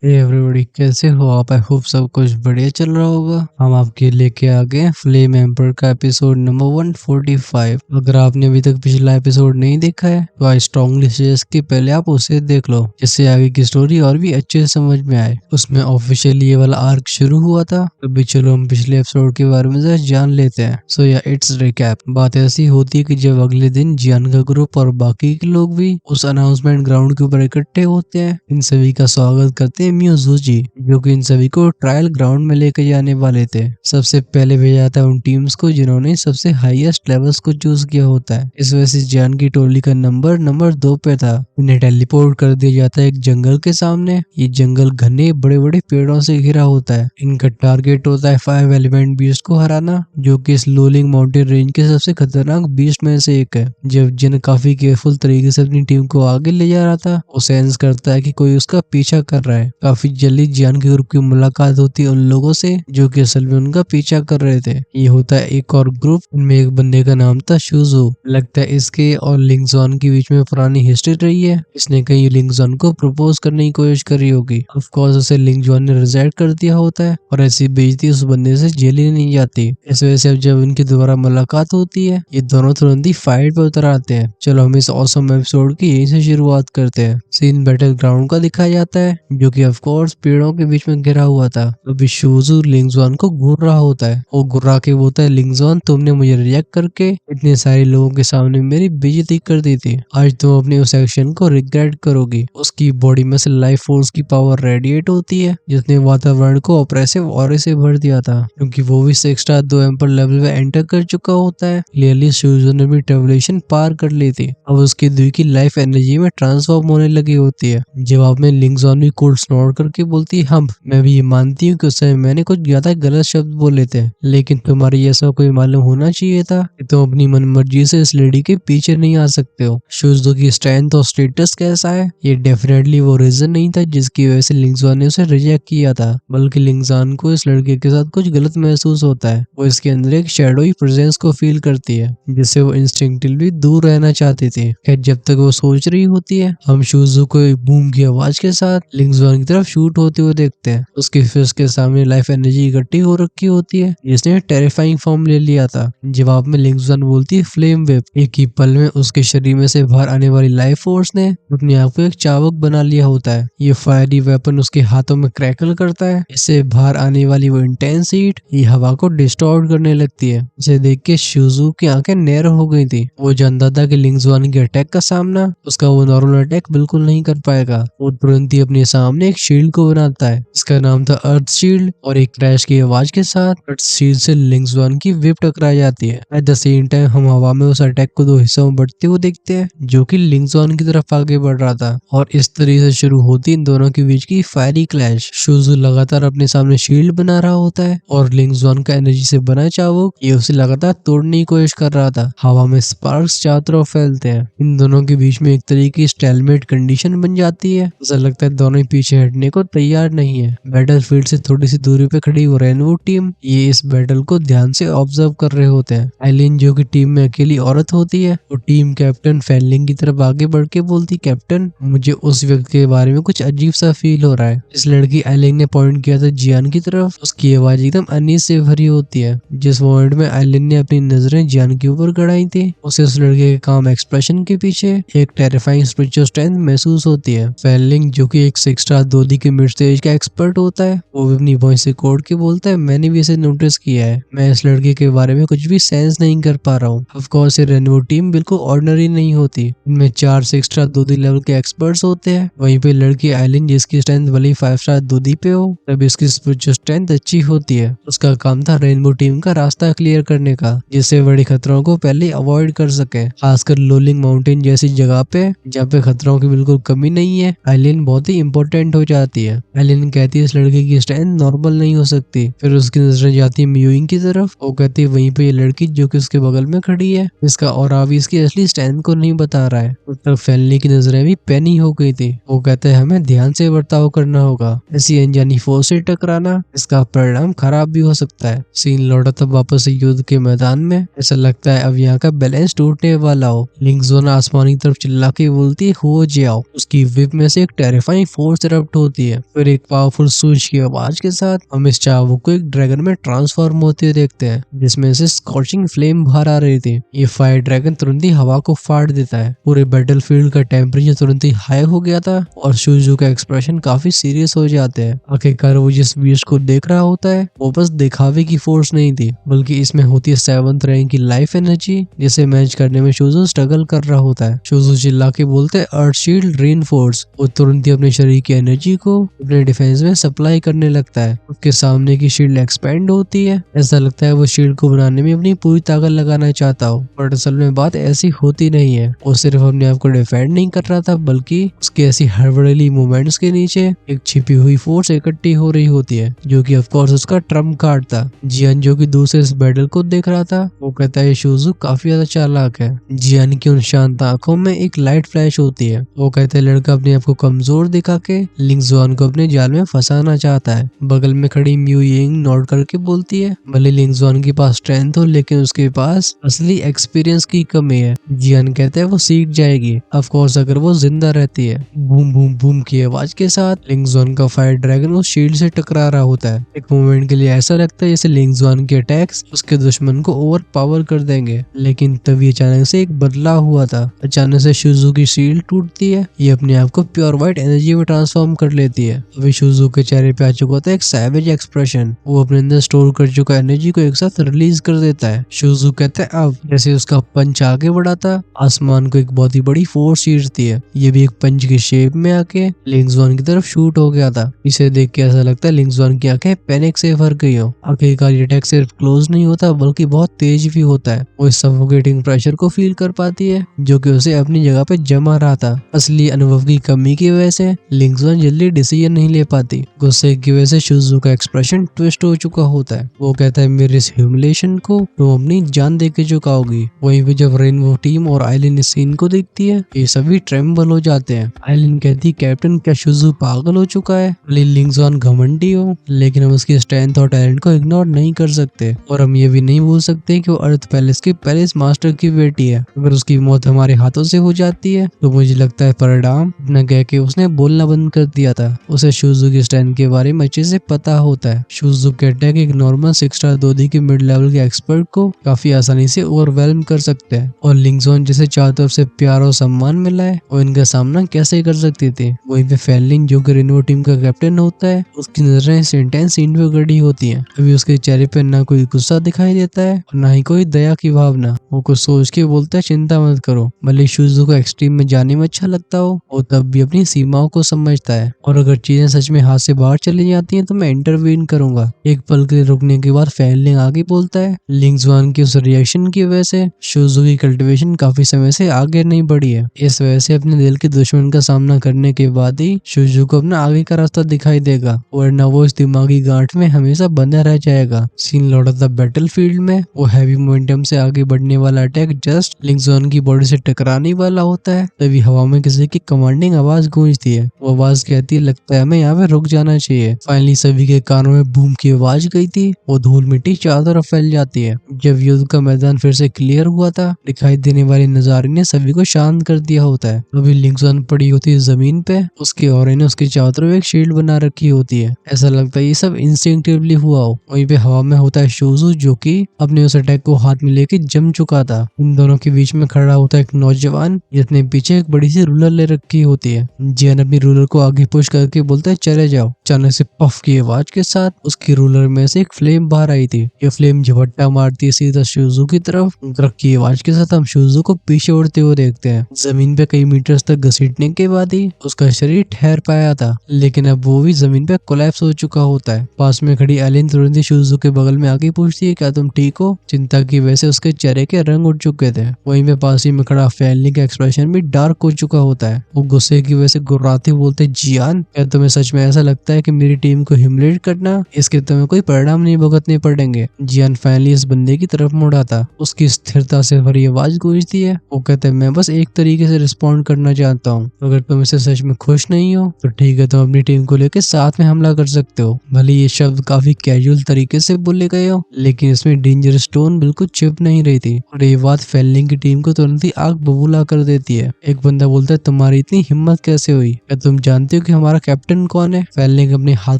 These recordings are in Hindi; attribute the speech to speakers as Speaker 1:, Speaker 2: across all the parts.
Speaker 1: एवरीबॉडी कैसे हो आप। आई होप सब कुछ बढ़िया चल रहा होगा। हम आपके लेके आ गए फ्लेम एम्पर का एपिसोड नंबर 145। अगर आपने अभी तक पिछला एपिसोड नहीं देखा है तो आई स्ट्रांगली सजेस्ट कि पहले आप उसे देख लो, जिससे आगे की स्टोरी और भी अच्छे से समझ में आए। उसमें ऑफिशियली ये वाला आर्क शुरू हुआ था। अभी चलो हम पिछले एपिसोड के बारे में जान लेते हैं। सो या इट्स रिकैप। बात ऐसी होती है कि जब अगले दिन जियान का ग्रुप और बाकी के लोग भी उस अनाउंसमेंट ग्राउंड के ऊपर इकट्ठे होते हैं, इन सभी का स्वागत करते हैं मियोजुजी, जो कि इन सभी को ट्रायल ग्राउंड में लेकर जाने वाले थे। सबसे पहले भेजा जाता है उन टीम्स को जिन्होंने सबसे हाईएस्ट लेवल्स को चूज किया होता है। इस वजह से जियान की टोली का नंबर 2 पे था। इन्हें टेलीपोर्ट कर दिया जाता है एक जंगल के सामने। ये जंगल घने बड़े बड़े पेड़ों से घिरा होता है। इनका टारगेट होता है 5 एलिमेंट बीस्ट को हराना, जो कि इस लोलिंग माउंटेन रेंज के सबसे खतरनाक बीस्ट में से एक है। जब जिन काफी केयरफुल तरीके से अपनी टीम को आगे ले जा रहा था, वो सेंस करता है कि कोई उसका पीछा कर रहा है। काफी जल्दी जियान के ग्रुप की मुलाकात होती है उन लोगों से जो कि असल में उनका पीछा कर रहे थे। ये होता है एक और ग्रुप। इनमें एक बंदे का नाम था शुजू। लगता है इसके और लिंगजॉन के बीच में पुरानी हिस्ट्री रही है। इसने कहीं लिंगजॉन को प्रपोज करने की कोशिश करी होगी। ऑफ कोर्स उसे लिंगजॉन ने रिजेक्ट कर दिया होता है और ऐसी बेइज्जती उस बंदे से झेली नहीं जाती। इस वजह से अब जब इनकी दोबारा मुलाकात होती है, ये दोनों तुरंत ही फाइट पे उतर आते हैं। चलो हम इस ऑसम एपिसोड की यहीं से शुरुआत करते हैं। सीन बैटल ग्राउंड का दिखाया जाता है, जो कि ऑफ कोर्स पेड़ों के बीच में घिरा हुआ था। अभी शुजू लिंगजॉन को घूर रहा होता है। वो घुरा के बोलता है, लिंगजॉन तुमने मुझे रिजेक्ट करके इतने सारे लोगों के सामने मेरी बेइज्जती कर दी थी। आज तुम अपने उस एक्शन को रिग्रेट करोगी। उसकी बॉडी में से लाइफ फोर्स की पावर रेडिएट होती है, जिसने वातावरण को ऑपरेसिव ऑरे से भर दिया था। क्योंकि वो भी 6 स्टार 2 एम्पर लेवल में एंटर कर चुका होता है, क्लियरली शुजू ने भी ट्रेवलेशन पार कर ली थी। अब उसकी दुई की लाइफ एनर्जी में ट्रांसफॉर्म होने लगी होती है। जवाब में लिंगजॉन भी कोड स्नॉट करके बोलती है, हम मैं भी ये मानती हूँ कि उस समय मैंने कुछ ज्यादा गलत शब्द बोले थे, लेकिन तुम्हारी ऐसा कोई मालूम होना चाहिए था कि तुम अपनी मनमर्जी से इस लेडी के पीछे नहीं आ सकते हो। शुजू की स्ट्रेंथ और स्टेटस कैसा है, ये डेफिनेटली वो रीजन नहीं था जिसकी वजह से लिंगजॉन ने उसे रिजेक्ट किया था, बल्कि लिंगजॉन को इस लड़के के साथ कुछ गलत महसूस होता है। वो इसके अंदर एक शैडोई प्रेजेंस को फील करती है, जिससे वो इंस्टिंक्टिवली दूर रहना चाहती थी। खैर जब तक वो सोच रही होती है, हम शुजू को एक बूम की आवाज के साथ लिंगजॉन की तरफ शूट होते हुए देखते हैं। उसकी फिस्ट के सामने लाइफ एनर्जी इकट्ठी हो रखी होती है, जिसने टेरिफाइंग फॉर्म ले लिया था। जवाब में लिंगजॉन बोलती है, फ्लेम वेब। एक ही पल में उसके शरीर में से बाहर आने वाली लाइफ फोर्स ने अपने आप को एक चाबुक बना लिया होता है। ये फायरी वेपन उसके हाथों में क्रैकल करता है। इससे बाहर आने वाली वो इंटेंस हीट ये हवा को डिस्टॉर्ट करने लगती है। इसे देख के शुजू की आंखें नैरो हो गई थी। वो जानता था कि लिंगजॉन के अटैक का सामना उसका वो नॉर्मल अटैक बिल्कुल नहीं कर पाएगा। वो तुरंत ही अपने सामने एक शील्ड को बनाता है। इसका नाम था अर्थ शील्ड, और एक क्रैश की आवाज के साथ अर्थ शील्ड से लिंगजॉन की विप टकरा जाती है। एट द सेम टाइम हम हवा में उस अटैक को 2 हिस्सों में बढ़ते हुए देखते हैं, जो कि लिंगजॉन की तरफ आगे बढ़ रहा था। और इस तरीके से शुरू होती इन दोनों के बीच की फायरी क्लैश। शुजू लगातार अपने सामने शील्ड बना रहा होता है, और लिंगजॉन का एनर्जी से बना चाबुक ये उसे लगातार तोड़ने की कोशिश कर रहा था। हवा में स्पार्क्स चारों तरफ फैलते हैं। इन दोनों के बीच में एक तरीके की स्टेलमेट कंडीशन बन जाती है। ऐसा लगता है दोनों ही पीछे हटने को तैयार नहीं है। बैटल फील्ड से थोड़ी सी दूरी पे खड़ी वो रेनवो टीम, ये इस बैटल को ध्यान से ऑब्जर्व कर रहे होते हैं। आइलिन जो कि टीम में अकेली औरत होती है, वो टीम कैप्टन फैनलिंग की तरफ आगे बढ़ के बोलती, कैप्टन मुझे उस व्यक्ति के बारे में कुछ अजीब सा फील हो रहा है। इस लड़की आइलिन ने पॉइंट किया था जियान की तरफ। उसकी आवाज एकदम अनीस से भरी होती है। जिस मोमेंट में आइलिन ने अपनी नजरें जियान के ऊपर गड़ाई थी, उसे उस लड़के के काम एक्सप्रेशन के पीछे एक टेरिफाइंग स्पिरिचुअल स्ट्रेंथ महसूस होती है। फैनलिंग जो कि एक 6 स्टार 2D के मिड स्टेज का एक्सपर्ट होता है, वो भी अपनी वॉइस रिकॉर्ड के बोलता है, मैंने भी इसे नोटिस किया है। मैं इस लड़के के बारे में कुछ भी सेंस नहीं कर पा रहा हूँ। ऑफ कोर्स ये रेनबो टीम बिल्कुल ऑर्डिनरी नहीं होती। इनमें 4 6 स्टार 2D लेवल के एक्सपर्ट्स होते हैं। वहीं पे लड़की आइलिन जिसकी स्ट्रेंथ भले 5 स्टार 2D पे हो, तब इसकी स्पिरिचुअल स्ट्रेंथ अच्छी होती है। उसका काम था रेनबो टीम का रास्ता क्लियर करने का, जिससे बड़े खतरों को पहले अवॉइड कर सके। खासकर लोलिंग माउंटेन जैसी जगह पे जहाँ पे खतरों की बिल्कुल कमी नहीं है, आइलिन बहुत ही इंपॉर्टेंट हो जाती है। आइलिन कहती है इस लड़के की स्ट्रेंथ नॉर्मल नहीं हो सकती। फिर उसकी नजरें जाती है मियूइंग की तरफ। वो कहती है वहीं पे ये लड़की जो कि उसके बगल में खड़ी है, इसका और भी इसकी असली स्ट्रेंथ को नहीं बता रहा है। उस तरफ फैलने की नजरें भी पैनी हो गई थी। वो कहते हैं हमें ध्यान से बर्ताव करना होगा। ऐसी अनजानी फोर्स से टकराना इसका परिणाम खराब भी हो सकता है। सीन लौटा तब वापस से युद्ध के मैदान में। ऐसा लगता है अब यहाँ का बैलेंस टूटने वाला हो। लिंगजॉन आसमानी तरफ चिल्ला के बोलती है हो जाओ। उसकी विप में से एक टेरिफाइंग फोर्स इरप्ट इंटरप्ट होती है। फिर एक पावरफुल स्विच की आवाज के साथ हम इस चाबुक को एक ड्रैगन में ट्रांसफॉर्म होते हुए देखते हैं, जिसमें से स्कॉचिंग फ्लेम बाहर आ रही थी। ये फायर ड्रैगन तुरंत ही हवा को फाड़ देता है। पूरे बैटलफील्ड का टेम्परेचर तुरंत ही हाई हो गया था और शुजू का एक्सप्रेशन काफी सीरियस हो जाते हैं। आखिरकार वो जिस बीस्ट को देख रहा होता है वो बस दिखावे की फोर्स नहीं थी, बल्कि इसमें होती है 7th रैंक की लाइफ एनर्जी, जिसे मैच करने में शुजू स्ट्रगल कर रहा होता है। शुजू चिल्ला के बोलते हैं अर्थ शील्ड रीइंफोर्स। वो तुरंत ही अपने शरीर की एनर्जी को अपने डिफेंस में सप्लाई करने लगता है। उसके सामने की शील्ड एक्सपेंड होती है। ऐसा लगता है वो शील्ड को बनाने में अपनी पूरी ताकत लगाना चाहता हो, बट असल में बात ऐसी होती नहीं है। वो सिर्फ अपने आप को डिफेंड नहीं कर रहा था, बल्कि उसके ऐसी हड़बड़ीली मूवमेंट्स के नीचे एक छिपी हुई फोर्स इकट्ठी हो रही होती है, जो कि ऑफ कोर्स उसका ट्रम्प कार्ड था। जियान जो कि दूसरे इस बैटल को देख रहा था, वो कहता है शुजू काफी ज्यादा चालाक है। जियान की उन शांत आंखों में एक लाइट फ्लैश होती है। वो कहते हैं लड़का अपने आप को कमजोर दिखा के लिंग जुआन को अपने जाल में फंसाना चाहता है। बगल में खड़ी म्यू यिंग नोट करके बोलती है भले लिंग जुआन के पास स्ट्रेंथ हो, लेकिन उसके पास असली एक्सपीरियंस की कमी है। जियान कहते हैं वो सीख जाएगी, ऑफ कोर्स अगर वो जिंदा रहती है। बूम बूम बूम की आवाज के साथ लिंग जुआन का फायर ड्रैगन उस शील्ड से टकरा रहा होता है। एक मोमेंट के लिए ऐसा लगता है जैसे लिंग जुआन के अटैक्स उसके दुश्मन को ओवर पावर कर देंगे, लेकिन तभी अचानक से एक बदलाव हुआ था। अचानक से शुजू की शील्ड टूटती है। ये अपने आप को प्योर व्हाइट एनर्जी में ट्रांसफॉर्म कर लेती है। अभी शुजू के चेहरे पे आ चुका होता है एक सैवेज एक्सप्रेशन। वो अपने अंदर स्टोर कर चुका एनर्जी को एक साथ रिलीज कर देता है। शुजू कहता है अब जैसे उसका पंच आगे बढ़ा था, आसमान को एक बहुत ही बड़ी फोर्स चीरती है। ये भी एक पंच की शेप में आके लिंग जुआन की तरफ शूट हो गया था। इसे देख के ऐसा लगता है लिंग जुआन की आंखें पैनिक से भर गई हो। आखिरकार ये अटैक सिर्फ क्लोज नहीं होता, बल्कि बहुत तेज भी होता है। वो इस सफोकेटिंग प्रेशर को फील कर पाती है, जो कि उसे अपनी जगह पे जमा रहा था। असली अनुभव की कमी की वजह से लिंग जुआन जल्दी डिसीजन नहीं ले पाती। गुस्से की वजह से शुजू का एक्सप्रेशन ट्विस्ट हो चुका होता है। वो कहता है मेरे इस ह्यूमिलेशन को तुम अपनी जान दे के चुकाओगी। वहीं पे जब रेनबो टीम और आइलिन इस सीन को देखती है, ये सभी ट्रेम्बल हो जाते हैं। आइलिन कहती है कैप्टन क्या शुजू पागल हो चुका है? लिंग जुआन घमंडी हो, लेकिन हम उसकी स्ट्रेंथ और टैलेंट को इग्नोर नहीं कर सकते, और हम ये भी नहीं भूल सकते कि वो अर्थ पैलेस के पैलेस मास्टर की बेटी है। अगर उसकी मौत हमारे हाथों से हो जाती है तो मुझे लगता है परिणाम न कह के उसने बोलना बंद कर दिया था। उसे शुजू की स्ट्रेंथ के बारे में अच्छे से पता होता है। शुजू कहता है कि एक नॉर्मल 6 स्टार दोदी के मिड लेवल के एक्सपर्ट को काफी आसानी से ओवरवेल्म कर सकते हैं, और लिंग जुआन जिसे चारों तरफ से प्यार और सम्मान मिला है वो इनका सामना कैसे कर सकते थे। वहीं पे फैनलिन जो कि रेनबो टीम का कैप्टन होता है, उसकी नजरें इस इंटेंस सीन पे गड़ी होती हैं। अभी उसके चेहरे पे ना कोई गुस्सा दिखाई देता है और ना ही कोई दया की भावना। वो कुछ सोच के बोलता है चिंता मत करो, भले शुजू को एक्सट्रीम में जाने में अच्छा लगता हो, वो तब भी अपनी सीमाओं को समझता है, और अगर चीजें सच में हाथ से बाहर चली जाती हैं तो मैं इंटरवीन करूंगा। एक पल के लिए रुकने के बाद फैनलिन आगे बोलता है लिंग जुआन की उस रिएक्शन की वजह से शुजू की कल्टिवेशन काफी समय से आगे नहीं बढ़ी है। इस वजह से अपने दिल के दुश्मन का सामना करने के बाद ही शुजू को अपना आगे का रास्ता दिखाई देगा, वरना वो इस दिमागी गांठ में हमेशा बंधा रह जाएगा। सीन लौटा था बैटलफील्ड में। वो हैवी मोमेंटम से आगे बढ़ने वाला अटैक जस्ट लिंग जुआन की बॉडी से टकराने वाला होता है, तभी हवा में किसी की कमांडिंग आवाज गूंजती है। वो आवाज कहती है लगता है हमें यहाँ पे रुक जाना चाहिए। फाइनली सभी के कानों में बूम की आवाज गई थी। वो धूल मिट्टी चारों तरफ फैल जाती है। जब युद्ध का मैदान फिर से क्लियर हुआ था, दिखाई देने वाले नजारे ने सभी को शांत कर दिया होता है। अभी लिंग जुआन पड़ी होती है जमीन पे, उसके ऑरे ने उसके चारों तरफ एक शील्ड बना रखी होती है। ऐसा लगता है ये सब इंस्टिंक्टिवली हुआ हो। वहीं पे हवा में होता है शुजू, जो कि अपने उस अटैक को हाथ में लेके जम चुका था। इन दोनों के बीच में खड़ा होता है एक नौजवान, जिसने पीछे एक बड़ी सी रूलर ले रखी होती है। जियान अपनी रूलर को आगे पुश करके बोलता है चले जाओ। अचानक से पफ की आवाज के साथ उसकी रूलर में से एक फ्लेम बाहर आई थी। ये फ्लेम झपट्टा मारती है सीधा शुजू की तरफ। ग्रक की आवाज के साथ हम शुजू को पीछे उड़ते हुए देखते हैं। जमीन पे कई मीटर्स तक घसीटने के बाद ही उसका शरीर ठहर पाया था, लेकिन अब वो भी जमीन पे कोलैप्स हो चुका होता है। पास में खड़ी एलिन तुरंत ही शुजू के बगल में आके पूछती है क्या तुम ठीक हो? चिंता की वजह से उसके चेहरे के रंग उठ चुके थे। वहीं पे पास ही में खड़ा फैनलिन का एक्सप्रेशन भी डार्क हो चुका होता है। वो गुस्से की वजह से गुर्राते बोलते जियान क्या तुम्हें सच में ऐसा लगता है कि मेरी टीम को ह्यूमिलेट करना इसके तुम्हें कोई परिणाम नहीं भुगतने पड़ेंगे? जियान फाइनली इस बंदे की तरफ मुड़ा था। उसकी स्थिरता से भरी आवाज गूंजती है। वो कहते हैं मैं बस एक तरीके से रिस्पॉन्ड करना चाहता हूँ, अगर तुम इससे सच में खुश नहीं हो तो ठीक है, तुम अपनी टीम को लेकर साथ में हमला कर सकते हो। भले ये शब्द काफी कैजुअल तरीके से बोले गए हो, लेकिन इसमें डेंजरस टोन बिल्कुल चुप नहीं रही थी, और ये बात फैनलिन की टीम को तुरंत ही आग बबूला कर देती है। एक बंदा बोलता है तुम्हारी इतनी हिम्मत कैसे हुई? क्या तुम जानते हो हो कि हमारा कैप्टन कौन है? फैनलिंग अपने हाथ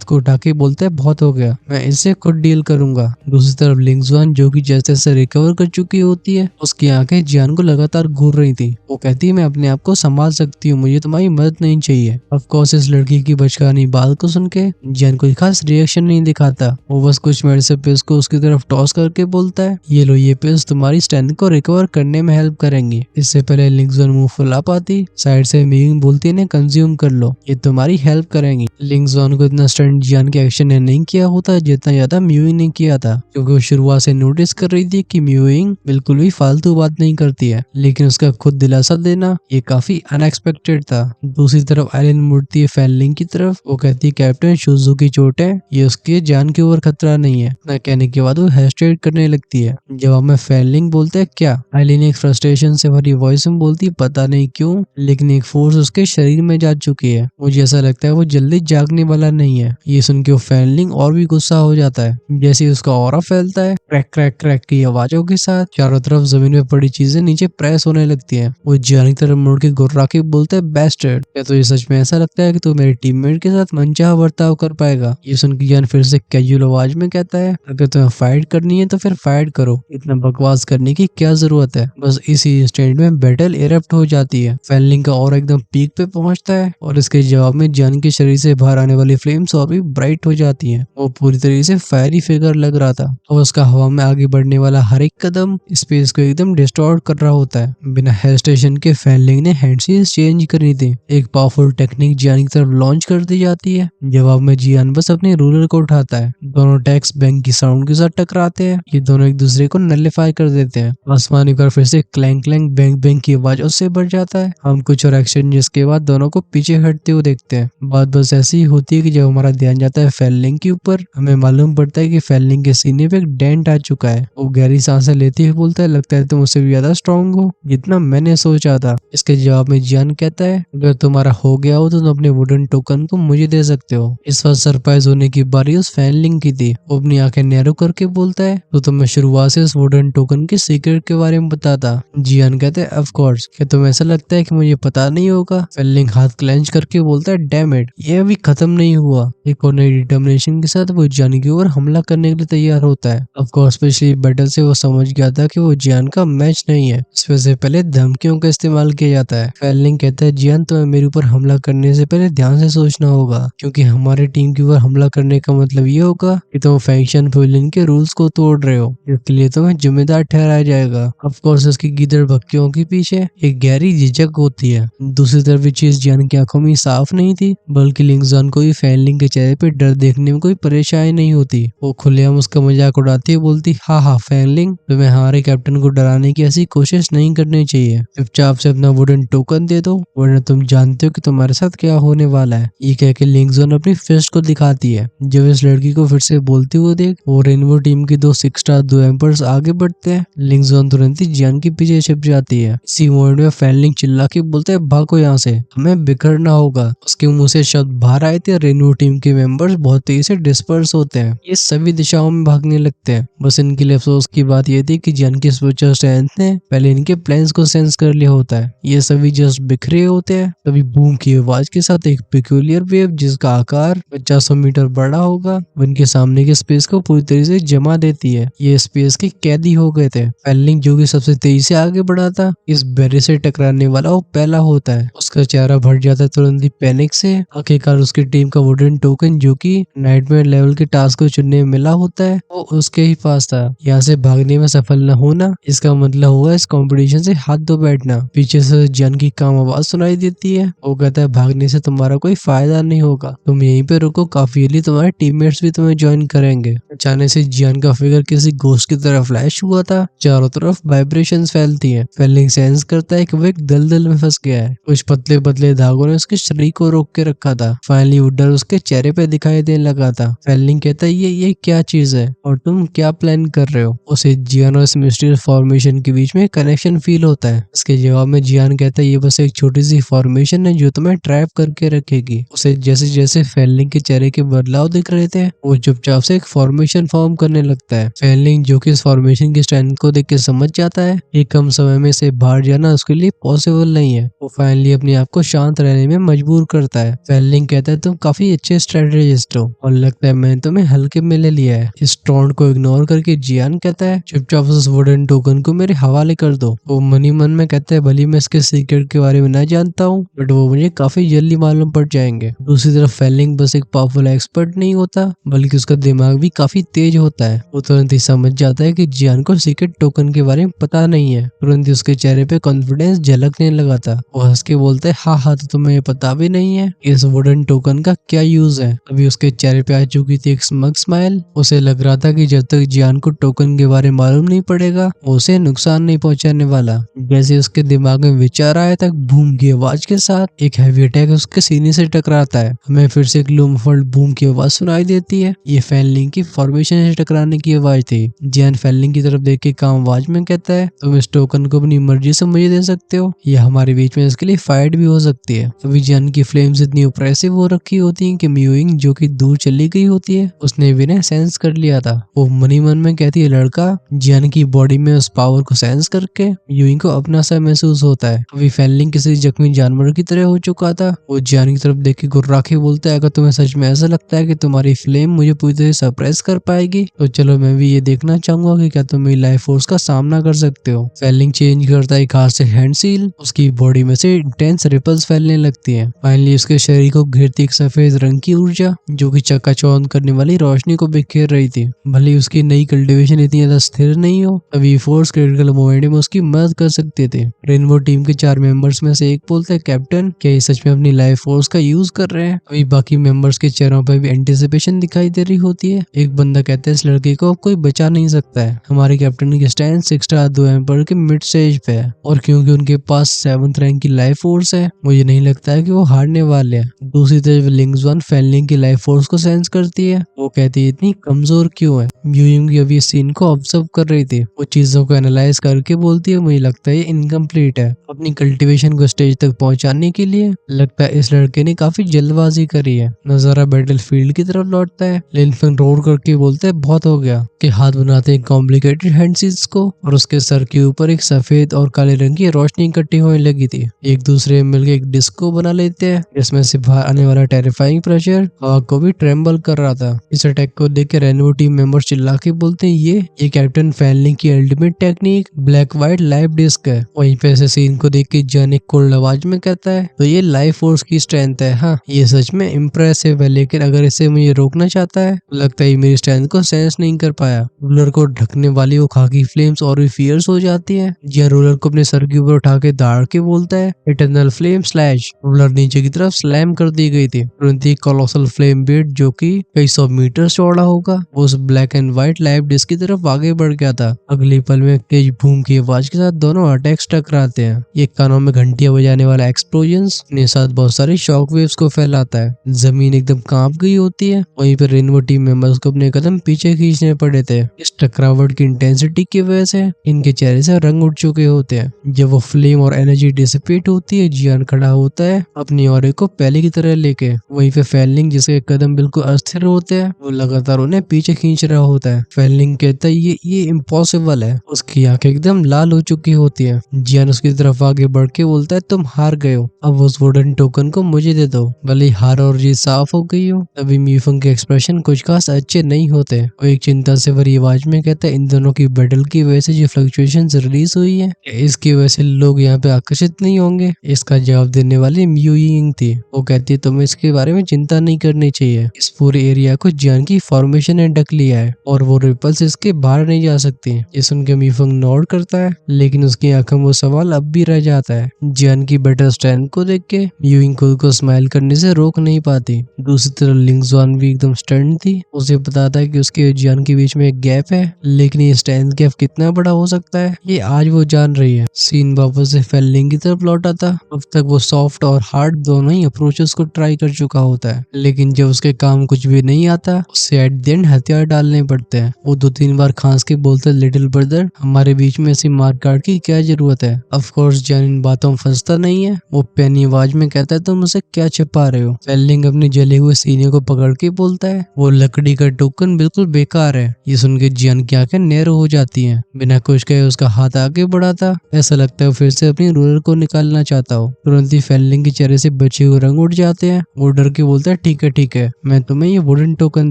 Speaker 1: को उठा के बोलता है बहुत हो गया, मैं इससे खुद डील करूंगा। दूसरी तरफ लिंगजुआन जो कि जैसे जैसे रिकवर कर चुकी होती है, उसकी आंखें जियान को लगातार घूर रही थी। वो कहती है मैं अपने आप को संभाल सकती हूँ, मुझे तुम्हारी मदद नहीं चाहिए। ऑफ कोर्स इस लड़की की बचकानी बात को सुन के जियान कोई खास रिएक्शन नहीं दिखाता। वो बस कुछ मिनट से पिल्स को उसकी तरफ टॉस करके बोलता है ये लो, ये पिल्स तुम्हारी स्ट्रेंथ को रिकवर करने में हेल्प करेंगी। इससे पहले लिंगजुआन मुंह फुला पाती, साइड से मीविंग बोलती है कंज्यूम कर लो, ये तुम्हारी हेल्प करेंगी। लिंगजुआन को इतना स्टंट जियान के एक्शन ने नहीं किया होता जितना ज्यादा म्यूइंग ने किया था, क्योंकि वो शुरुआत से नोटिस कर रही थी कि म्यूइंग बिल्कुल भी फालतू बात नहीं करती है, लेकिन उसका खुद दिलासा देना ये काफी अनएक्सपेक्टेड था। दूसरी तरफ आइलिन मुड़ती है फैनलिंग की तरफ। वो कहती है कैप्टन शुजू की चोट है, ये उसके जान के ऊपर खतरा नहीं है। न कहने के बाद वो हेस्टेट करने लगती है। जवाब में फैनलिंग बोलते है क्या? आइलिन एक फ्रस्ट्रेशन से भरी वॉइस में बोलती है पता नहीं क्यों, लेकिन एक फोर्स उसके शरीर में जा चुकी है, मुझे ऐसा लगता है वो जल्दी जागने वाला नहीं है। ये सुन के वो फैनलिंग और भी गुस्सा हो जाता है। जैसे ही उसका ऑरा फैलता है, क्रैक क्रैक क्रैक की आवाजों के साथ चारों तरफ जमीन में पड़ी चीजें नीचे प्रेस होने लगती हैं। वो जियान की तरफ मुड़ के गुर्रा के बोलते है बेस्टर्ड, क्या तुझे सच में ऐसा लगता है कि तू मेरे टीममेट के साथ मनचाहा बर्ताव कर पाएगा? ये सुन के जियान फिर से कैजुअल आवाज में कहता है अगर तुम्हें फाइट करनी है तो फिर फाइट करो, इतना बकवास करने की क्या जरूरत है? बस इसी इंस्टेंट में बैटल इरप्ट हो जाती है। फैनलिंग का और एकदम पीक पे पहुंचता है और इसके जवाब में जियान के शरीर से बाहर आने वाली फ्लेम्स और भी ब्राइट हो जाती हैं। वो पूरी तरीके से फायरी फिगर लग रहा था और उसका हवा में आगे बढ़ने वाला हर एक कदम स्पेस को एकदम डिस्टॉर्ट कर रहा होता है। बिना हेजिटेशन के फैनलिंग ने हैंडसीज चेंज करनी थी। एक पावरफुल टेक्निक जियान की तरफ लॉन्च कर दी जाती है। जवाब में जियान बस अपने रूलर को उठाता है। दोनों टैक्स बैंक की साउंड के साथ टकराते हैं। ये दोनों एक दूसरे को नलिफाई कर देते हैं। आसमान एक बार फिर से क्लैंक क्लैंक बैंक बैंक की आवाज उससे बढ़ जाता है। हम कुछ और एक्शन जिसके बाद दोनों को पीछे हटते हुए देखते हैं। बात बस ऐसी ही होती है कि जब हमारा ध्यान जाता है फैनलिंग के ऊपर, हमें मालूम पड़ता है कि फैनलिंग के सीने पे एक डेंट आ चुका है। वो गहरी सांसें लेते हुए बोलता है लगता है तुम उससे भी ज्यादा स्ट्रांग हो जितना मैंने सोचा था। इसके जवाब में जियान कहता है अगर तुम्हारा हो गया हो तो तुम अपने वुडन टोकन को मुझे दे सकते हो। इस वक्त सरप्राइज होने की बारी उस फैनलिंग की थी। वो अपनी आंखें नैरो करके बोलता है तो तुम्हें शुरुआत से उस वुडन टोकन के सीक्रेट के बारे में बताता। जियान कहते हैं ऑफ कोर्स, क्या तुम्हें ऐसा लगता है कि मुझे पता नहीं होगा? फैनलिंग हाथ क्लेंच करके बोलता है डैम इट, ये अभी खत्म नहीं हुआ। एक और नई डिटर्मिनेशन के साथ वो जियान की ओर हमला करने के लिए तैयार होता है। ऑफ कोर्स पिछली बैटल से वो समझ गया था कि वो जियान का मैच नहीं है। इस वजह से पहले धमकियों का इस्तेमाल किया जाता है। फैनलिंग कहता है जियान तुम्हें मेरे ऊपर हमला करने से पहले ध्यान से सोचना होगा, क्योंकि हमारे टीम के ऊपर हमला करने का मतलब ये होगा कि तुम फैक्शन विलन के रूल्स को तोड़ रहे हो, इसके लिए तुम्हें जिम्मेदार ठहराया जाएगा। ऑफ कोर्स उसकी गीदड़ भक्तियों के पीछे एक गहरी झिझक होती है। दूसरी तरफ ये चीज जियान की आंखों में साफ नहीं थी, बल्कि लिंगजुआन को भी फैनलिंग के चेहरे पे डर देखने में कोई परेशानी नहीं होती। वो खुलेआम उसका मजाक उड़ाती है, बोलती हाँ फैनलिंग, तुम्हें हमारे कैप्टन को डराने की ऐसी कोशिश नहीं करनी चाहिए। चुपचाप से अपना वुडन टोकन दे दो, वरना तुम जानते हो कि तुम्हारे साथ क्या होने वाला है। ये कह के लिंगजुआन अपनी फिस्ट को दिखाती है। जब इस लड़की को फिर से बोलती हुए देख वो रेनबो टीम की 2 6 स्टार 2 एम्पर्स आगे बढ़ते हैं। लिंगजुआन तुरंत ही जियान के पीछे छिप जाती है। इसी मोमेंट में फैनलिंग चिल्ला के बोलते हैं भागो यहाँ से, हमें बिखरना होगा। उसके मुंह से शब्द बाहर आए थे। रेनबो टीम के मेंबर्स बहुत तेजी से डिस्पर्स होते हैं। ये सभी दिशाओं में भागने लगते हैं। बस इनके लिए अफसोस की बात ये थी कि जियान की स्पिरिचुअल स्ट्रेंथ ने पहले इनके प्लान्स को सेंस कर लिया होता है। ये सभी जस्ट बिखरे होते हैं। तभी बूम की आवाज के साथ एक पेक्यूलियर वेव जिसका आकार 50 मीटर बड़ा होगा वो इनके सामने के स्पेस को पूरी तरीके से जमा देती है। ये स्पेस के कैदी हो गए थे। फैनलिंग जो कि सबसे तेजी से आगे बढ़ा था, इस बैरियर से टकराने वाला वो पहला होता है। उसका चेहरा भर जाता है तुरंत ही पैनिक से। आखिरकार उसकी टीम का वुडन टोकन जो कि नाइटमेयर लेवल के टास्क को चुनने में मिला होता है वो उसके ही पास था। यहाँ से भागने में सफल न होना इसका मतलब हुआ इस कंपटीशन से हाथ धो बैठना। पीछे से जियान की काम आवाज सुनाई देती है। वो कहता है भागने से तुम्हारा कोई फायदा नहीं होगा, तुम यहीं पे रुको, काफी जल्दी तुम्हारे टीममेट्स भी तुम्हें ज्वाइन करेंगे। अचानक से जियान का फिगर किसी घोस्ट की तरह फ्लैश हुआ था। चारों तरफ वाइब्रेशंस फैलती हैं। फैनलिंग सेंस करता है कि वो एक दलदल में फंस गया है। कुछ पतले पतले धागों ने उसके शरीर को रोक के रखा था। फाइनली वो डर उसके चेहरे पे दिखाई देने लगा था। फैनलिंग कहता है ये क्या चीज है और तुम क्या प्लान कर रहे हो? उसे जियान और इस मिस्टीरियस फॉर्मेशन के बीच में कनेक्शन फील होता है। इसके जवाब में जियान कहता है ये बस एक छोटी सी फॉर्मेशन है जो तुम्हें ट्रैप करके रखेगी। उसे जैसे जैसे फैनलिंग के चेहरे के बदलाव दिख रहे थे वो चुपचाप से एक फॉर्मेशन फॉर्म करने लगता है। फैनलिंग जो कि इस फॉर्मेशन की स्ट्रेंथ को देख के समझ जाता है कि कम समय में से बाहर जाना उसके लिए पॉसिबल नहीं है। वो फाइनली अपने आप को शांत रहने में मजबूर करता है। फेनलिंग कहता है तुम काफी अच्छे स्ट्रेटेजिस्ट हो और लगता है मैंने तुम्हें हल्के में ले लिया है। इस टोन को इग्नोर करके जियान कहता है चुपचाप उस वुडन टोकन को मेरे हवाले कर दो। वो मनी मन में कहता है भले मैं इसके सीक्रेट के बारे में ना जानता हूँ बट वो मुझे काफी जल्दी मालूम पड़ जाएंगे। दूसरी तरफ फेनलिंग बस एक पावरफुल एक्सपर्ट नहीं होता बल्कि उसका दिमाग भी काफी तेज होता है। वो तुरंत ही समझ जाता है कि जियान को सीक्रेट टोकन के बारे में पता नहीं है। तुरंत ही उसके चेहरे पे कॉन्फिडेंस झलकने लगा था। वो हंस के बोलता है हाँ तो तुम्हें ये पता भी नहीं है इस वुडन टोकन का क्या यूज है। अभी उसके चेहरे पे आ चुकी थी एक स्मग स्माइल। उसे लग रहा था कि जब तक जियान को टोकन के बारे में मालूम नहीं पड़ेगा वो उसे नुकसान नहीं पहुंचाने वाला। जैसे उसके दिमाग में विचार आया तक बूम की आवाज के साथ एक हैवी अटैक उसके सीने से टकराता है। हमें फिर से एक लूमफल्ड बूम की आवाज सुनाई देती है। ये फेनलिंग की फॉर्मेशन से टकराने की आवाज थी। जियान फेनलिंग की तरफ देख के काम आवाज में कहता है तुम इस टोकन को अपनी मर्जी से मुझे दे सकते हो या हमारे बीच में इसके लिए फाइट भी हो सकती है। अभी जियान की फ्लेम्स इतनी ऑप्रेसिव हो रखी होती है कि म्यूइंग जो कि दूर चली गई होती है उसने भी ना सेंस कर लिया था। वो मनी मन में कहती है लड़का जियान की बॉडी में उस पावर को सेंस करके म्यूइंग को अपना सा महसूस होता है। अभी फेनलिंग किसी जख्मी जानवर की तरह हो चुका था। वो जियान की तरफ देख के गुर्रा के बोलता है अगर तुम्हें सच में ऐसा लगता है कि तुम्हारी फ्लेम मुझे पूरी तरह सरप्राइज कर पाएगी तो चलो मैं भी ये देखना चाहूंगा कि क्या तुम मेरी लाइफ फोर्स का सामना कर सकते हो। फेनलिंग चेंज करता है एक हाथ से हैंड सील। उसकी बॉडी में से इंटेंस रिपल्स फैलने लगती है। फाइनली उसके शरीर को घेरती एक सफेद रंग की ऊर्जा जो कि चकाचौंध करने वाली रोशनी को बिखेर रही थी। भले उसकी नई कल्टीवेशन इतनी ज्यादा स्थिर नहीं हो अभी फोर्स क्रिटिकल मोमेंट में उसकी मदद कर सकते थे। रेनबो टीम के 4 मेंबर्स में से एक बोलता है कैप्टन क्या ये सच में अपनी लाइफ फोर्स का यूज कर रहे हैं। अभी बाकी मेंबर्स के चेहरों पर भी एंटिसिपेशन दिखाई दे रही होती है। एक बंदा कहता है इस लड़के को कोई बचा नहीं सकता है। हमारे कैप्टन की स्टैंड 6 स्टार 2 एम्पर के मिड स्टेज पे है और क्योंकि उनके पास 7th रैंक की लाइफ फोर्स है मुझे नहीं लगता है कि वो हारने वाले हैं। दूसरी तरफ लिंग्सवान फेनलिंग की लाइफ फोर्स को सेंस करती है। वो कहती है इतनी कमजोर क्यों है। म्यूइंग अभी इस सीन को ऑब्जर्व कर रही थी। वो चीजों को एनालाइज करके बोलती है मुझे लगता है ये इनकम्प्लीट है। अपनी कल्टीवेशन को स्टेज तक पहुंचाने के लिए लगता है इस लड़के ने काफी जल्दबाजी करी है। नजारा बैटल फील्ड की तरफ लौटता है। लिनफेंग रोड करके बोलते है बहुत हो गया कि हाथ बनाते हैं कॉम्प्लिकेटेड हैंडसीज को और उसके सर के ऊपर एक सफेद और काले रंग की रोशनी इकट्ठी होने लगी थी। एक दूसरे में मिलकर एक डिस्को बना लेते हैं जिसमें से बाहर आने वाला टेरिफाइंग प्रेशर हवा को भी ट्रेम्बल कर रहा था। इस अटैक को देख के रेनबो टीम मेंबर्स चिल्ला के बोलते हैं ये कैप्टन फेनलिंग की ultimate technique black white live disc है। वहीं पे ऐसे सीन को देख के जन एक कोल्ड आवाज में कहता है तो ये लाइफ फोर्स की स्ट्रेंथ है। हाँ ये सच में इम्प्रेसिव है लेकिन अगर इसे मुझे रोकना चाहता है तो लगता है मेरी स्ट्रेंथ को सेंस नहीं कर पाया। रूलर को ढकने वाली वो खाकी फ्लेम्स और भी फियर्स हो जाती है। जहाँ रूलर को अपने सर के ऊपर उठा के दाड़ के बोलता है इटर्नल फ्लेम स्लैश। रूलर नीचे की तरफ स्लैम कर दी गई थी। तुरंत ही कोलोसल फ्लेम बीट जो कि कई 100 मीटर चौड़ा होगा वो उस black and white live disc की तरफ आगे बढ़ गया था। अगली पल में तेज बूम की आवाज के साथ दोनों अटैक्स टकराते हैं। ये कानों में घंटियां बजाने वाला एक्सप्लोजन्स अपने साथ बहुत सारे शॉक वेव्स को फैलाता है। जमीन एकदम कांप गई होती है। वहीं पर रेनबो टीम मेंबर्स को अपने कदम पीछे खींचने पड़े थे। इस टकरावट की इंटेंसिटी की वजह से इनके चेहरे से रंग उठ चुके होते हैं। जब वो फ्लेम और एनर्जी डिसिपेट होती है जियान खड़ा होता है अपनी ऑरे को पहले की तरह लेके। वहीं पे फेनलिंग जिसके कदम बिल्कुल अस्थिर होते हैं वो लगातार उन्हें पीछे खींच रहा होता है। फेनलिंग कहता है ये इम्पॉसिबल है। उसकी आंखें एकदम लाल हो चुकी होती है। जियान उसकी तरफ आगे बढ़ के बोलता है तुम हार गए हो अब उस वुडन टोकन को मुझे दे दो। भले हार और जीत साफ हो गई हो तभी मीफंग के एक्सप्रेशन कुछ खास अच्छे नहीं होते। वो एक चिंता से भरी आवाज में कहता है इन दोनों की बैटल की वजह से जो फ्लक्चुएशंस रिलीज हुई है इसकी वजह से लोग यहाँ पे आकर्षित नहीं होंगे। इसका जवाब देने वाली म्यूइंग थी। वो कहती है तुम्हें इसके बारे में चिंता नहीं करनी चाहिए। इस पूरे एरिया को जियान की फॉर्मेशन ने ढक लिया है और वो रिपल्स इसके बाहर नहीं जा सकती। ये सुन के मीफंग नोड करता है लेकिन उसकी आंखों में वो सवाल अब भी रह जाता है। जियान की बेटर स्ट्रेंथ को देख के म्यूइंग खुद को स्माइल करने से रोक नहीं पाती। दूसरी तरफ लिंग्सवान भी एकदम स्टर्न थी। उसे पता था कि उसके जियान के बीच में एक गैप है लेकिन ये स्ट्रेंथ गैप कितना बड़ा हो सकता है ये आज वो जान रही है। सीन वापस से फेनलिंग की तरफ लौटा था। अब तक वो सॉफ्ट और हार्ड दोनों ही अप्रोचेस को ट्राई कर चुका होता है लेकिन जब उसके काम कुछ भी नहीं आता उससे एट द एंड हथियार डालने पड़ते हैं। वो 2-3 बार खांस के बोलते लिटिल ब्रदर हमारे बीच में ऐसी मारकाट की क्या जरूरत है। ऑफ कोर्स जियान इन बातों में फंसता नहीं है। वो पैनी आवाज में कहता है तुम उसे क्या छिपा रहे हो। फेनलिंग अपने जले हुए सीने को पकड़ के बोलता है वो लकड़ी का टोकन बिल्कुल बेकार है। ये सुन के जियान की आंखें नैरो हो जाती हैं। बिना कुछ कहे उसका हाथ आगे बढ़ा था। ऐसा लगता है फिर से अपनी रूलर को निकालना चाहता हो। तुरंत ही फेनलिंग के चेहरे से बच्चे को रंग उड़ जाते हैं। वो डर के बोलता है ठीक है मैं तुम्हें ये वुडन टोकन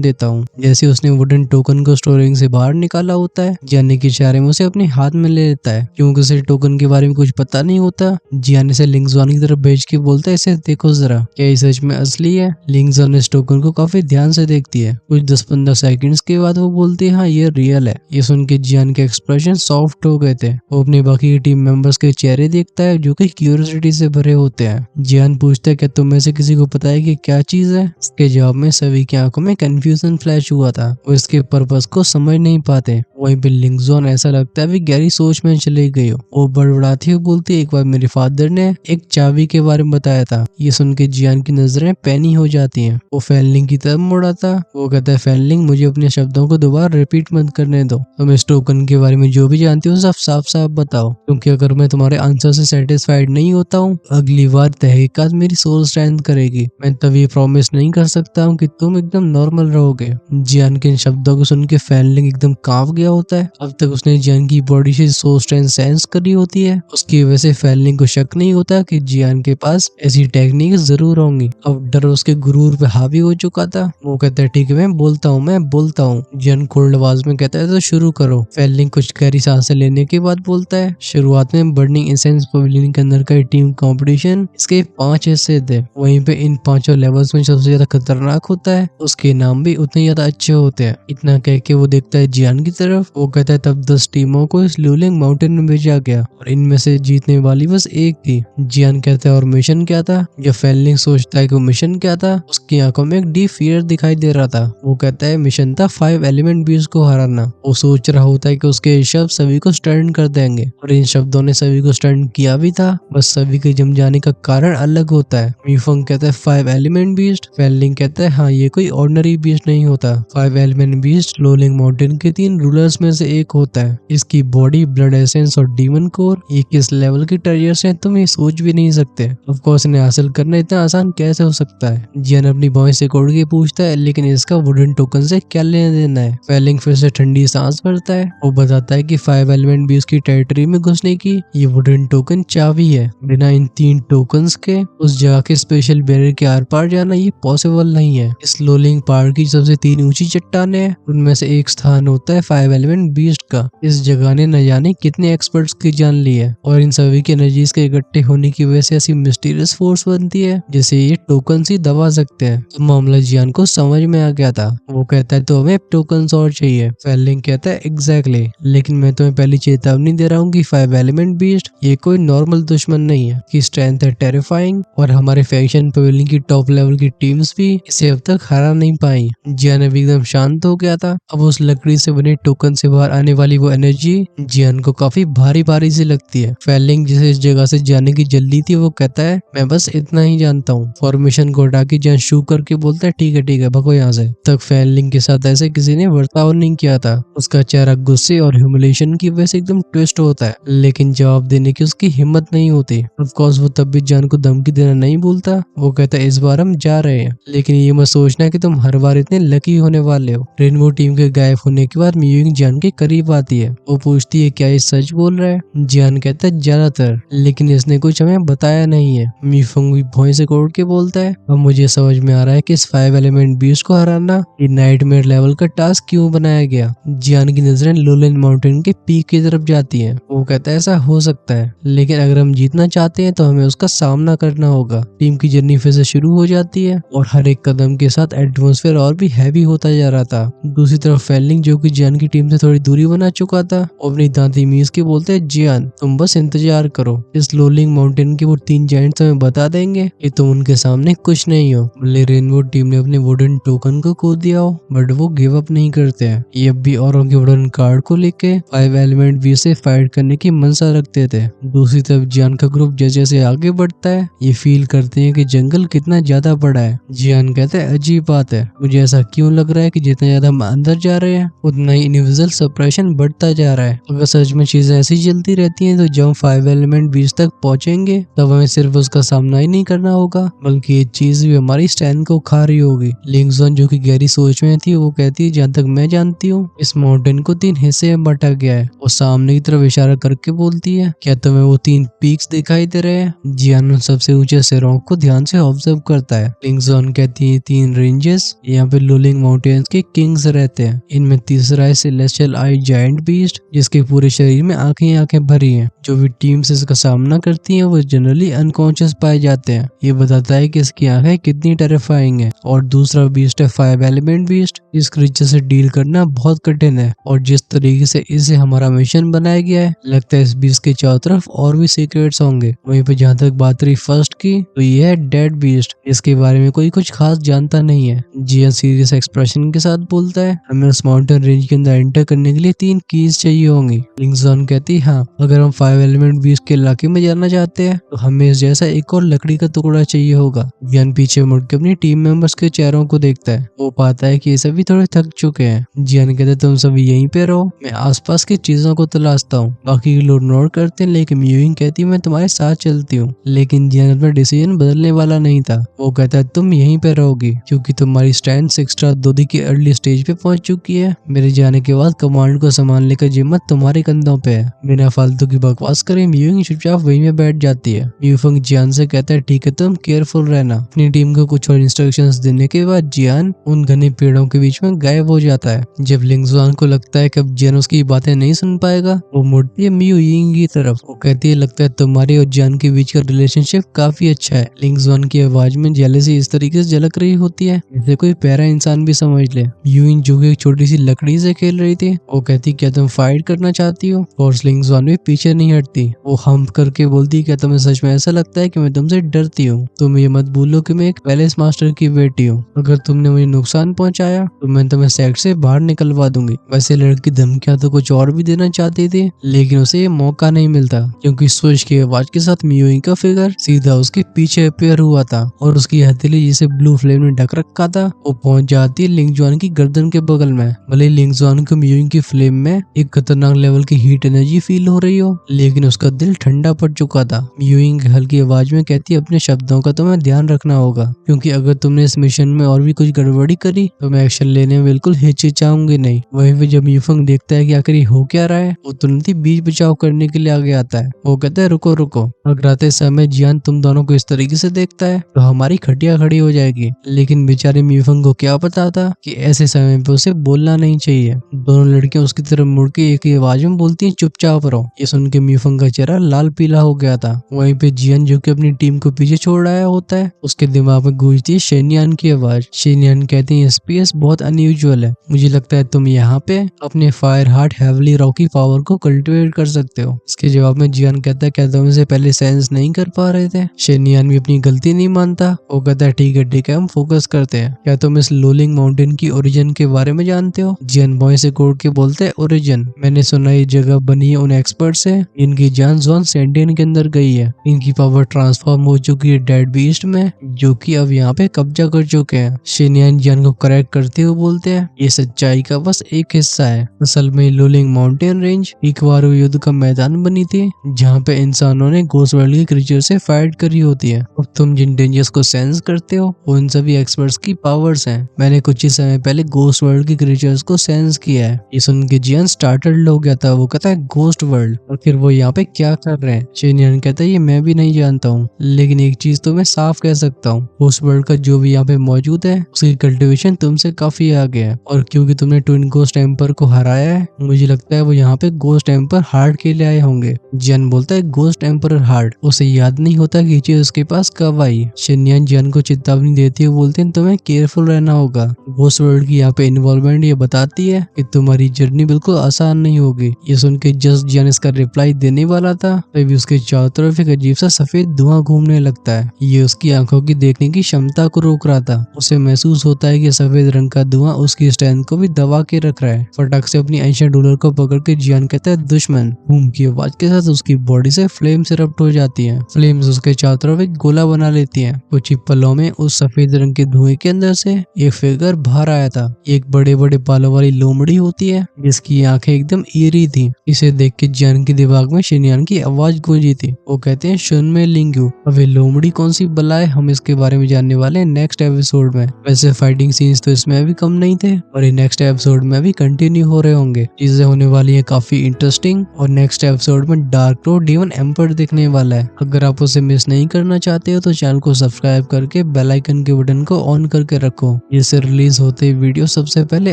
Speaker 1: देता हूँ। जैसे उसने वुडन टोकन को स्टोरिंग से बाहर निकाला होता है, जियान के इशारे में उसे अपने हाथ में ले लेता है। क्योंकि उसे टोकन के बारे में कुछ पता नहीं होता, जियान इसे लिंगजॉन की तरफ भेज के बोलता है इसे देखो जरा, क्या ये सच में असली है। लिंगजॉन इस टोकन को काफी ध्यान से देखती है। कुछ 10-15 सेकंड्स के बाद वो बोलती है हाँ ये रियल है। ये सुन के जियान के एक्सप्रेशन सॉफ्ट हो गए थे। वो अपने बाकी टीम मेंबर्स के चेहरे देखता है जो कि क्यूरियोसिटी से भरे होते हैं। जियान पूछता है क्या तुम में से किसी को पता है कि क्या चीज है। इसके जवाब में सभी की आंखों में कंफ्यूजन फ्लैश हुआ था। वो इसके पर्पस को समझ नहीं पाते। वहीं पे लिंगजॉन ऐसा लगता है भी गहरी सोच में चली गई हो। वो बड़बड़ाती हुई बोलती है एक बार मेरे फादर ने एक चाबी के बारे में बताया था। ये सुन के जियान की नजरें पैनी हो जाती हैं। वो फैनलिंग की तरफ मुड़ा था। वो कहता है फैनलिंग मुझे अपने शब्दों को दोबारा रिपीट मत करने दो। तुम इस टोकन के बारे में जो भी जानती हो सब साफ साफ बताओ, क्योंकि अगर मैं तुम्हारे आंसर से सेटिस्फाइड नहीं होता हूँ अगली बार तहकीकात मेरी सोल स्ट्रेंथ करेगी। मैं तभी प्रॉमिस नहीं कर सकता हूँ कि तुम एकदम नॉर्मल रहोगे। जियान के इन शब्दों को सुन के फैनलिंग एकदम कांप गया होता है। अब तक उसने जियान की बॉडी से सोल स्ट्रेंथ सेंस करी होती है। उसकी वजह से फैनलिंग को शक नहीं होता कि जियान के पास ऐसी टेक्निक जरूर होंगी। अब डर उसके गुरूर पे हावी हो चुका था। वो कहता है ठीक है मैं बोलता हूँ। जियान कोल्ड आवाज में कहता है तो शुरू करो। फैनलिंग कुछ गहरी सांसें लेने के बाद बोलता है शुरुआत में बर्निंग इंसेंस पवेलियन के अंदर का टीम कंपटीशन, इसके 5 हिस्से थे। वहीं पे इन 5 लेवल्स में सबसे ज्यादा खतरनाक होता है उसके नाम भी उतने ज्यादा अच्छे होते हैं। इतना कह के वो देखता है जियान की तरफ। वो कहता है तब 10 टीमों को इस लूलिंग माउंटेन में भेजा गया और इनमें से जीतने वाली बस एक थी। जियान कहता है और मिशन क्या था। जब फैनलिंग सोचता है कि मिशन क्या था उसकी आंखों में एक डीप फियर दिखाई दे रहा था। वो कहता है मिशन था 5 एलिमेंट बीज को हराना। वो सोच रहा होता है कि उसके शब्द सभी को स्टन कर देंगे और इन शब्दों ने सभी को स्टन किया भी था, बस सभी के जम जाने का कारण अलग होता है। मीफंग कहता है 5 एलिमेंट बीस्ट। फैनलिंग कहता है हाँ ये कोई ऑर्डिनरी बीस्ट नहीं होता। 5 एलिमेंट बीस्ट लोलिंग माउंटेन के 3 रूलर्स में से एक होता है। इसकी बॉडी, ब्लड एसेंस और डीमन कोर ये किस लेवल की ट्रेजर्स हैं तुम ये सोच भी नहीं सकते। ऑफ कोर्स इन्हें हासिल करना इतना आसान कैसे हो सकता है। जियान अपनी भौं से कोड़ के पूछता है लेकिन इसका वुडन टोकन से क्या लेना देना है। फैनलिंग फिर से ठंडी सांस भरता है। वो बताता है कि 5 एलिमेंट बीस्ट की टेरिटरी में घुसने की ये वुडन टोकन चाबी है। बिना इन 3 टोकन्स के उस जगह के स्पेशल बैरियर के आर पार जाना ये पॉसिबल नहीं है। इस लोलिंग पहाड़ की सबसे 3 ऊंची चट्टानें हैं, उनमें से एक स्थान होता है 5 एलिमेंट बीस्ट का। इस जगह ने न जाने कितने एक्सपर्ट्स की जान ली है और इन सभी की एनर्जीज के इकट्ठे होने की वजह से ऐसी मिस्टीरियस फोर्स बनती है जिसे ये टोकन ही दबा सकते हैं। तो मामला जियान को समझ में आ गया था। वो कहता है तो हमें टोकन और चाहिए। फैनलिंग कहता है एग्जैक्टली, लेकिन मैं तुम्हें पहली चेतावनी दे रहा हूँ कि 5 एलिमेंट बीस्ट ये कोई नॉर्मल दुश्मन नहीं है। की स्ट्रेंथ है टेरिफाइंग और हमारे फैक्शन पवेलियन की टॉप लेवल की टीम्स भी इसे अब तक हरा नहीं पाई। जियान अभी एकदम शांत हो गया था। अब उस लकड़ी से बने टोकन से बाहर आने वाली वो एनर्जी जियान को काफी भारी भारी सी लगती है। फैनलिंग जिसे इस जगह से जाने की जल्दी थी वो कहता है मैं बस इतना ही जानता हूँ। फॉर्मेशन को हटा के जियान शू करके बोलता है ठीक है भगो यहाँ से। तक फैनलिंग के साथ ऐसे किसी ने बर्ताव नहीं किया था। उसका चेहरा गुस्से और ह्यूमिलेशन की वजह से एकदम ट्विस्ट होता है, लेकिन जवाब देने की उसकी हिम्मत नहीं होती। ऑफ कोर्स वो तब भी जियान को धमकी देना नहीं भूलता। वो कहता है इस बार हम जा रहे हैं, लेकिन ये मत सोचना कि तुम हर बार इतने लकी होने वाले हो। रेनबो टीम के गायब होने के बाद मियुइंग जियान के करीब आती है। वो पूछती है क्या ये सच बोल रहा है। जियान कहता है ज्यादातर, लेकिन इसने कुछ हमें बताया नहीं है। मीफंग भी भौं से कोड़ के बोलता है अब मुझे समझ में आ रहा है कि इस 5 एलिमेंट बीस्ट को हराना ये नाइटमेयर लेवल का टास्क क्यों बनाया गया। जियान की नजरें लोलिंग माउंटेन के पीक की तरफ जाती हैं। वो कहता है ऐसा हो सकता है, लेकिन अगर हम जीतना चाहते हैं तो हमें उसका सामना करना होगा। टीम की जर्नी फिर से शुरू हो जाती है और हर एक कदम के साथ एटमॉस्फेयर और भी हैवी होता जा रहा था। दूसरी तरफ फैनलिंग जो कि जियान की टीम से थोड़ी दूरी बना चुका था अपनी दांती मीज के बोलते है जियान तुम बस इंतजार करो, इस लोलिंग माउंटेन के वो 3 जायंट्स हमें बता देंगे कि तुम उनके सामने कुछ नहीं हो। भले रेनबो टीम ने अपने वुडन टोकन को खो दिया हो बट वो गिव अप नहीं करते हैं। ये अब भी औरों के वुडन कार्ड को लेके 5 एलिमेंट बी से फाइट करने की मनसा रखते थे। दूसरी तरफ जियान का ग्रुप जैसे जैसे आगे बढ़ता है ये फील करते हैं कि जंगल कितना ज्यादा बड़ा है। जियान कहते हैं अजीब बात है, मुझे ऐसा क्यों लग रहा है कि जितना ज्यादा हम अंदर जा रहे हैं उतना ही इनविजिबल विजुअल सप्रेशन बढ़ता जा रहा है। अगर सच में चीजें ऐसी चलती रहती हैं तो जब हम 5 एलिमेंट बीच तक पहुंचेंगे तब हमें सिर्फ उसका सामना ही नहीं करना होगा बल्कि ये चीज भी हमारी स्टैंड को खा रही होगी। लिंग जॉन जो कि गहरी सोच में थी वो कहती है, जहाँ तक मैं जानती हूँ इस माउंटेन को 3 हिस्से में बांटा गया है। वो सामने की तरफ इशारा करके बोलती है, क्या तुम्हें वो 3 पीक्स दिखाई दे रहे हैं? जियान सबसे ऊंचे सिरों को ध्यान से ऑब्जर्व करता है। लिंग जॉन कहती है, 3 रेंजेस यहाँ पे लोलिंग माउंटेन्स के किंग्स रहते हैं। इनमें तीसरा है सेलेस्टियल आई जायंट बीस्ट जिसके पूरे शरीर में आंखें आंखें भरी हैं। जो भी टीम्स इसका सामना करती हैं वो जनरली अनकॉन्शियस पाए जाते हैं। ये बताता है कि इसकी आंखें कितनी टेरिफाइंग है। और दूसरा बीस्ट है 5 एलिमेंट बीस्ट। इस क्रीचर से डील करना बहुत कठिन है और जिस तरीके से इसे हमारा मिशन बनाया गया है लगता है इस बीस्ट के चारों तरफ और भी सीक्रेट्स होंगे। वहीं पे जहाँ तक बात रही फर्स्ट की तो ये है डेड बीस्ट। इसके बारे में कोई कुछ खास जानता नहीं है। जियान सीरियस एक्सप्रेशन के साथ बोलता है, हमें उस माउंटेन रेंज के अंदर एंटर करने के लिए 3 कीज चाहिए होंगी। लिंग जॉन कहती है, हाँ अगर हम 5 एलिमेंट बीस्ट के इलाके में जाना चाहते हैं तो हमें इस जैसा एक और लकड़ी का टुकड़ा चाहिए होगा। जियान पीछे मुड़ के अपनी टीम मेंबर्स के चेहरों को देखता है। वो पाता है कि ये सभी थोड़े थक चुके हैं। जियान कहते, तुम सभी यहीं पे रहो, मैं आसपास की चीजों को तलाशता हूँ। बाकी लोग नोट करते हैं लेकिन म्यूइंग कहती है, मैं तुम्हारे साथ चलती हूँ। लेकिन जियान अपना डिसीजन बदलने वाला नहीं था। वो कहता है, तुम यहीं पे रहोगी क्योंकि तुम्हारी स्टैंड 6 स्टार दोदी की अर्ली स्टेज पे पहुंच चुकी है। मेरे जाने के बाद कमांड को संभालने का जिम्मत तुम्हारे कंधों पे है। बिना फालतू की बकवास करे म्यूइंग चुपचाप वहीं में बैठ जाती है। म्यूफंग जियान से कहता है, ठीक है तुम केयरफुल रहना। अपनी टीम को कुछ और इंस्ट्रक्शंस देने के बाद जियान उन घने पेड़ों के बीच में गायब हो जाता है। जब लिंग जॉन को लगता है कि अब जियान उसकी बातें नहीं सुन पाएगा वो मुड़ती है म्यूइंग की तरफ। वो कहती है, लगता है तुम्हारे और जियान के बीच का रिलेशनशिप काफी अच्छा है। लिंग जॉन की आवाज में जेलसी इस तरीके से झलक रही होती है जैसे कोई प्यारा इंसान भी समझ ले। म्यूइंग जो कि एक छोटी सी लकड़ी से खेल रही थी वो कहती, क्या तुम फाइट करना चाहती हो? और लिंग जॉन भी पीछे नहीं हटती। वो हम करके बोलती, क्या तुम्हें सच में ऐसा लगता है कि मैं तुमसे डरती हूँ? तुम ये मत भूलो कि मैं एक पैलेस मास्टर की बेटी हूँ। अगर तुमने मुझे नुकसान पहुंचाया तो मैं तुम्हें सेक्ट से बाहर निकलवा दूंगी। वैसे लड़की धमकियां तो कुछ और भी देना चाहती थी लेकिन उसे ये मौका नहीं मिलता क्योंकि स्विच की आवाज के साथ म्यूइंग का फिगर सीधा उसके पीछे अपेयर हुआ था और उसकी हथेली जिसे ब्लू फ्लेम ने ढक रखा था वो पहुंच जाती है लिंग जॉन की गर्दन के बगल में। भले लिंग जॉन को म्यूइंग की फ्लेम में एक खतरनाक लेवल की हीट एनर्जी फील हो रही हो लेकिन उसका दिल ठंडा पड़ चुका था। म्यूइंग हल्की आवाज में कहती है, अपने शब्दों का तुम्हें ध्यान रखना होगा क्योंकि अगर तुमने इस मिशन में और भी कुछ गड़बड़ी करी तो मैं एक्शन लेने में बिल्कुल हिचकिचाऊंगी नहीं। वहीं पे जब म्यूफंग देखता है कि आखिर हो क्या रहा है वो तुरंत ही बीच बचाव करने के लिए आगे आता है। वो कहता है, रुको रुको। अगराते समय जियान तुम दोनों को इस तरीके से देखता है तो हमारी खटिया खड़ी हो जाएगी। लेकिन बेचारे म्यूफंग को क्या पता था कि ऐसे समय पे उसे बोलना नहीं चाहिए। दोनों लड़कियां उसकी तरफ मुड़ के एक ही आवाज में बोलती हैं, चुपचाप रहो। ये सुन के म्यूफंग का चेहरा लाल पीला हो गया था। वहीं पे जियान जो कि अपनी टीम को पीछे छोड़ आया होता है उसके दिमाग में गूंजती है शेनियान की आवाज। शेनियान कहती है, स्पेस बहुत अनयूजुअल है, मुझे लगता है तुम यहाँ पे अपने fire heart heavily Rocky power को कल्टिवेट कर सकते हो। इसके जवाब में जियान कहता है, क्या तुम इसे पहले सेंस नहीं कर पा रहे थे? शेनियान भी अपनी गलती नहीं मानता। वो कहता है, ठीक है हम फोकस करते हैं। क्या तुम इस लोलिंग माउंटेन की ओरिजिन के बारे में जानते हो? जियान बॉय से कोड के बोलते है, ओरिजिन मैंने सुना ये जगह बनी है उन एक्सपर्ट से इनकी जान जोन सेंटियन के अंदर गई है। इनकी पावर ट्रांसफॉर्म हो चुकी है डेड बीस्ट में जो कि अब यहाँ पे कब्जा कर चुके हैं। शेनियान जियान को करेक्ट करते हुए बोलते हैं, ये सच्चाई का बस एक हिस्सा है। असल में लोलिंग माउंटेन रेंज एक बार युद्ध का मैदान बनी थी जहाँ पे इंसानों ने घोस्ट वर्ल्ड के क्रीचर से फाइट करी होती है। अब तुम जिन डेंजर्स को सेंस करते हो वो इन सभी एक्सपर्ट्स की पावर्स हैं। मैंने कुछ ही समय पहले घोस्ट वर्ल्ड के क्रीचर्स को सेंस किया है। ये सुन के जियान स्टार्टल्ड हो गया था। वो कहता है, घोस्ट वर्ल्ड और फिर वो यहाँ पे क्या कर रहे हैं? शेनियन कहता है, ये मैं भी नहीं जानता हूँ लेकिन एक चीज तो मैं साफ कह सकता हूँ, घोस्ट वर्ल्ड का जो भी यहाँ पे मौजूद है उसकी कल्टिवेशन तुमसे काफी आगे है और क्योंकि तुमने ट्विन घोस्ट एम्पर को हराया है मुझे लगता है वो यहाँ पे घोस्ट एम्पर हार्ट के लिए आए होंगे। जियान बोलता है, घोस्ट एम्पर हार्ट? उसे याद नहीं होता कि चीज उसके पास कब आई। शेनियन जियान को चेतावनी देती है, बोलते हैं तुम्हें केयरफुल रहना होगा। घोस्ट वर्ल्ड की यहाँ पे इन्वॉल्वमेंट ये बताती है कि तुम्हारी जर्नी बिल्कुल आसान नहीं होगी। ये सुन के जस्ट जियान इसका रिप्लाई देने वाला था तभी उसके चारों तरफ एक अजीब सा सफेद धुआं घूमने लगता है। ये उसकी आंखों की देखने की क्षमता को रोक रहा था। उसे महसूस होता है कि सफेद रंग का धुआं उसकी स्ट्रेंथ को भी दबा के रख रहा है। फटाक से अपनी एंशिएंट डॉलर को पकड़ के जियान कहता है, दुश्मन। बूम की आवाज के साथ उसकी बॉडी से फ्लेम इरप्ट हो जाती है। फ्लेम्स उसके चारों तरफ एक गोला बना लेती हैं। कुछ ही पलों में उस सफेद रंग के धुएं के अंदर से एक फिगर बाहर आया था। एक बड़े बड़े बालों वाली लोमड़ी होती है जिसकी आंखें एकदम ईरी थी। इसे देख के जियान के दिमाग में शिनयान की आवाज गूंजी थी। वो कहते हैं शुनमे लिंगू। अब ये लोमड़ी कौन सी बला है, हम इसके बारे में जानने वाले हैं नेक्स्ट एपिसोड में। वैसे फाइटिंग सीन्स तो इसमें भी कम नहीं थे और ये नेक्स्ट एपिसोड में भी कंटिन्यू हो रहे होंगे। चीजें होने वाली है काफी इंटरेस्टिंग और नेक्स्ट एपिसोड में डार्क लॉर्ड डेमन एम्पर दिखने वाला है। अगर आप उसे मिस नहीं करना चाहते हो तो चैनल को सब्सक्राइब करके बेल आइकन के बटन को ऑन करके रखो, जिससे रिलीज होते ही वीडियो सबसे पहले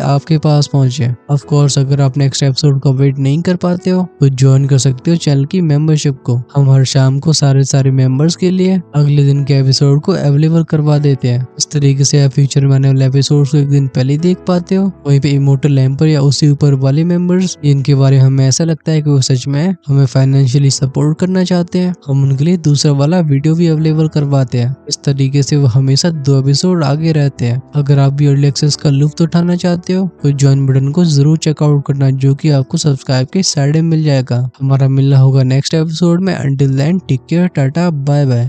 Speaker 1: आपके पास पहुंचे। ऑफ कोर्स अगर आप नेक्स्ट एपिसोड का वेट नहीं कर पाते हो तो ज्वाइन कर सकते हो चैनल की मेंबरशिप को। हम हर शाम को सारे मेंबर्स के लिए अगले दिन के एपिसोड को अवेलेबल करवा देते हैं। इस तरीके से आप फ्यूचर में आने वाले एपिसोड को एक दिन पहले ही देख पाते हो। वहीं पे इमोर्टल एम्पर या उससे ऊपर वाले मेंबर्स जिनके बारे में हमें ऐसा लगता है कि वो सच में हमें फाइनेंशियली सपोर्ट करना चाहते हैं, हम उनके लिए दूसरा वाला वीडियो भी अवेलेबल करवाते हैं। इस तरीके से वो हमेशा 2 एपिसोड आगे रहते हैं। अगर आप भी अर्ली एक्सेस का लुत्फ उठाना चाहते हो तो ज्वाइन बटन को जरूर चेकआउट करना, जो कि आपको सब्सक्राइब के साइड में मिल जाएगा। हमारा मिलना होगा नेक्स्ट एपिसोड में। Until then take care, tata, bye bye.